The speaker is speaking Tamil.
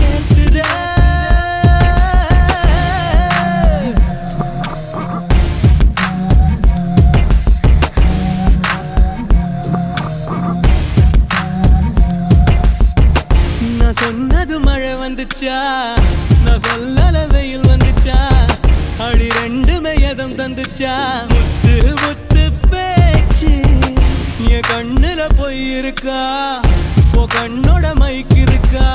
ஏத்துற நான் சொன்னது மழை வந்துச்சா நான் சொல்லல வெயில் வந்துச்சா அடி ரெண்டுமே எதம் தந்துச்சா முத்து முத்து பேச்சு என் கண்ணுல போய் இருக்கா உன் கண்ணோட மைக்கு இருக்கா